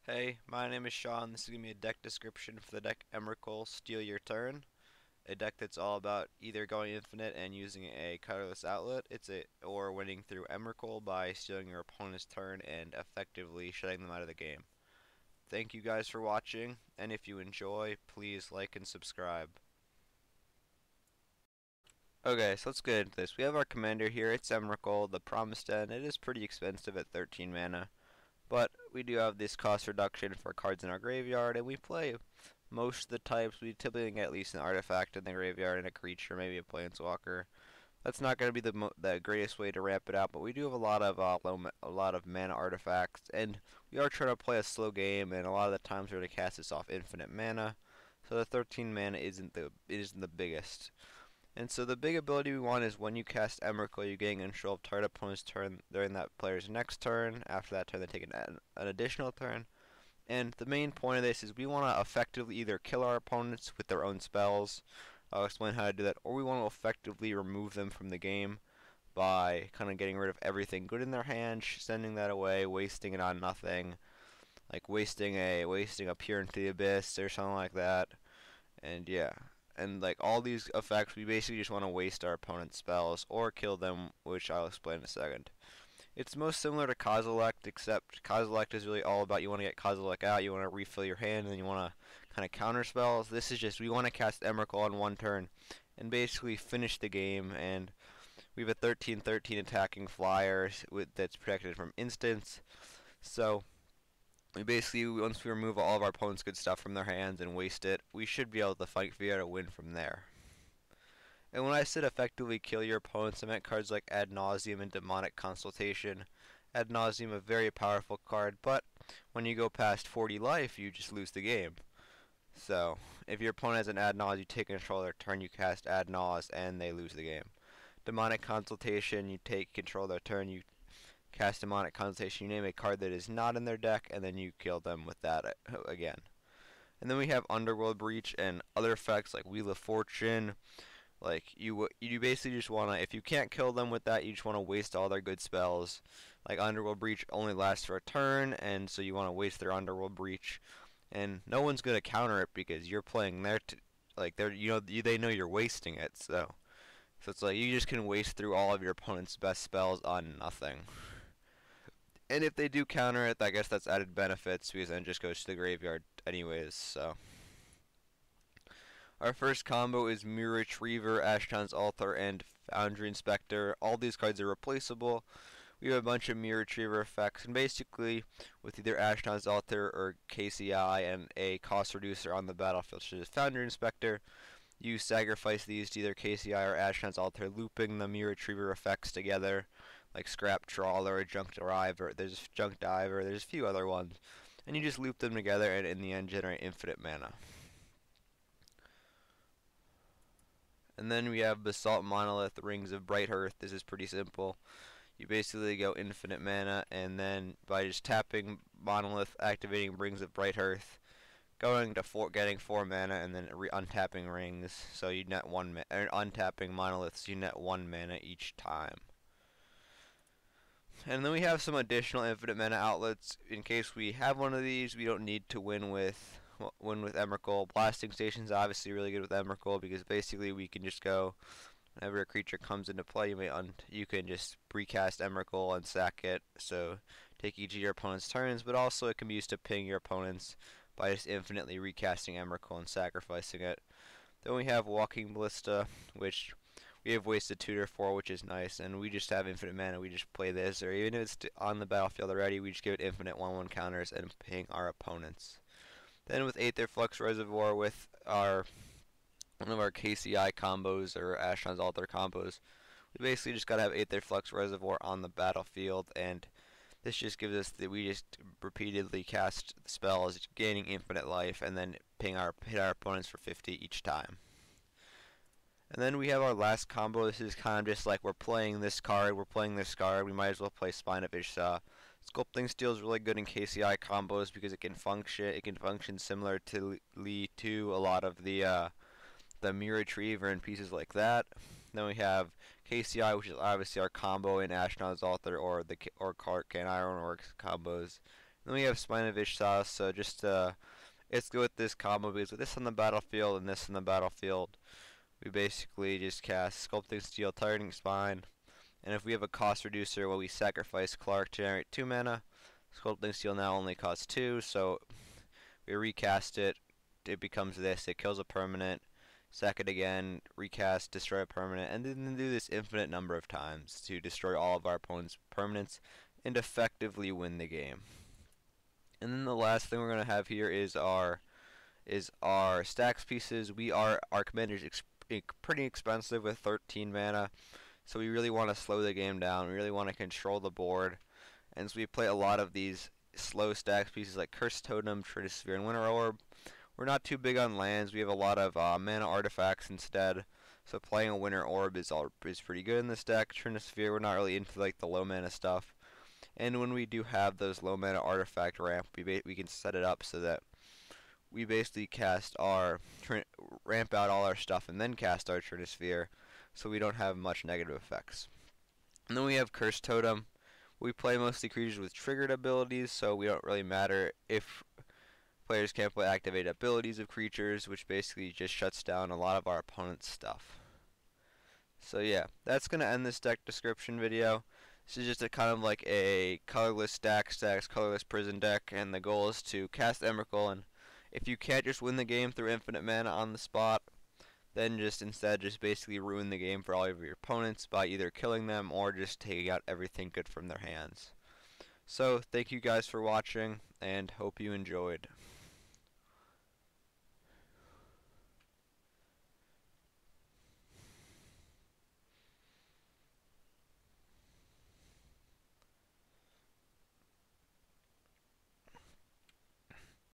Hey, my name is Sean. This is going to be a deck description for the deck Emrakul Steal Your Turn. A deck that's all about either going infinite and using a colorless outlet, or winning through Emrakul by stealing your opponent's turn and effectively shutting them out of the game. Thank you guys for watching, and if you enjoy, please like and subscribe. Okay, so let's get into this. We have our commander here. It's Emrakul, the Promised End. It is pretty expensive at 13 mana. But we do have this cost reduction for cards in our graveyard, and we play most of the types. We typically get at least an artifact in the graveyard and a creature, maybe a planeswalker. That's not going to be the greatest way to ramp it out, but we do have a lot of mana artifacts, and we are trying to play a slow game, and a lot of the times we're going to cast this off infinite mana. So the 13 mana isn't the biggest. And so the big ability we want is when you cast Emrakul, you're getting control of target opponent's turn during that player's next turn. After that turn, they take an additional turn. And the main point of this is we want to effectively either kill our opponents with their own spells. I'll explain how to do that. Or we want to effectively remove them from the game by kind of getting rid of everything good in their hand, sending that away, wasting it on nothing. Like wasting a Peer into the Abyss or something like that. And yeah. And like all these effects, we basically just want to waste our opponent's spells or kill them, which I'll explain in a second. It's most similar to Kozilek, except Kozilek is really all about you want to get Kozilek out, you want to refill your hand, and then you want to kind of counter spells. This is just we want to cast Emrakul on one turn and basically finish the game. And we have a 13/13 attacking flyer that's protected from instants. So we basically, once we remove all of our opponent's good stuff from their hands and waste it, we should be able to figure out a win from there. And when I said effectively kill your opponents, I meant cards like Ad Nauseam and Demonic Consultation. Ad Nauseam, a very powerful card, but when you go past 40 life, you just lose the game. So, if your opponent has an Ad Naus, you take control of their turn, you cast Ad Naus, and they lose the game. Demonic Consultation, you take control of their turn, you cast Demonic Consultation, you name a card that is not in their deck, and then you kill them with that again. And then we have Underworld Breach and other effects like Wheel of Fortune. Like you basically just wanna, if you can't kill them with that, you just wanna waste all their good spells. Like Underworld Breach only lasts for a turn, and so you wanna waste their Underworld Breach, and no one's gonna counter it because you're playing they know you're wasting it. So it's like you just can waste through all of your opponent's best spells on nothing. And if they do counter it, I guess that's added benefits because then it just goes to the graveyard anyways. So our first combo is Mirror Retriever, Ashton's Altar, and Foundry Inspector. All these cards are replaceable. We have a bunch of Mirror Retriever effects, and basically with either Ashton's Altar or KCI and a cost reducer on the battlefield, such as Foundry Inspector, you sacrifice these to either KCI or Ashton's Altar, looping the Mirror Retriever effects together, like Scrap Trawler, Junk Diver. There's a few other ones, and you just loop them together and in the end generate infinite mana. And then we have Basalt Monolith, Rings of Bright Earth. This is pretty simple. You basically go infinite mana, and then by just tapping Monolith, activating Rings of Bright Earth, going to getting 4 mana, and then untapping Rings, so you net 1 mana, untapping Monoliths, you net 1 mana each time. And then we have some additional infinite mana outlets. In case we have one of these, we don't need to win with Emrakul. Blasting Station's obviously really good with Emrakul because basically we can just go, whenever a creature comes into play, you can just recast Emrakul and sack it. So take each of your opponent's turns, but also it can be used to ping your opponents by just infinitely recasting Emrakul and sacrificing it. Then we have Walking Ballista, which we have wasted tutor for, which is nice, and we just have infinite mana. We just play this, or even if it's on the battlefield already, we just give it infinite 1/1 counters and ping our opponents. Then with Aether Flux Reservoir, with one of our KCI combos or Ashton's Altar combos, we basically just gotta have Aether Flux Reservoir on the battlefield, and this just gives us that we just repeatedly cast spells, gaining infinite life, and then hit our opponents for 50 each time. And then we have our last combo. This is kind of just like we're playing this card, we might as well play Spine of Ishsa. Sculpting Steel is really good in KCI combos because it can function similar to a lot of the Mirror Retriever and pieces like that. Then we have KCI, which is obviously our combo in Ashnod's Altar or Clark and Ironworks combos. Then we have Spinovish Sauce, so just it's good with this combo because with this on the battlefield and this on the battlefield, we basically just cast Sculpting Steel, Targeting Spine, and if we have a cost reducer, well, we sacrifice Clark to generate 2 mana. Sculpting Steel now only costs 2, so we recast it. It becomes this. It kills a permanent. Sack it again, recast, destroy a permanent, and then do this infinite number of times to destroy all of our opponent's permanents and effectively win the game. And then the last thing we're going to have here is our stacks pieces. Our commander's pretty expensive with 13 mana, so we really want to slow the game down. We really want to control the board, and so we play a lot of these slow stacks pieces like Cursed Totem, Trinisphere, and Winter Orb. We're not too big on lands. We have a lot of mana artifacts instead. So playing a Winter Orb is pretty good in this deck. Trinisphere, we're not really into like the low mana stuff. And when we do have those low mana artifact ramp, we can set it up so that we basically cast our ramp out all our stuff and then cast our Trinisphere, so we don't have much negative effects. And then we have Cursed Totem. We play mostly creatures with triggered abilities, so we don't really matter if players can't play activated abilities of creatures, which basically just shuts down a lot of our opponent's stuff. So yeah, that's going to end this deck description video. This is just a kind of like a colorless stacks, colorless prison deck, and the goal is to cast Emrakul, and if you can't just win the game through infinite mana on the spot, then instead just basically ruin the game for all of your opponents by either killing them or just taking out everything good from their hands. So thank you guys for watching, and hope you enjoyed.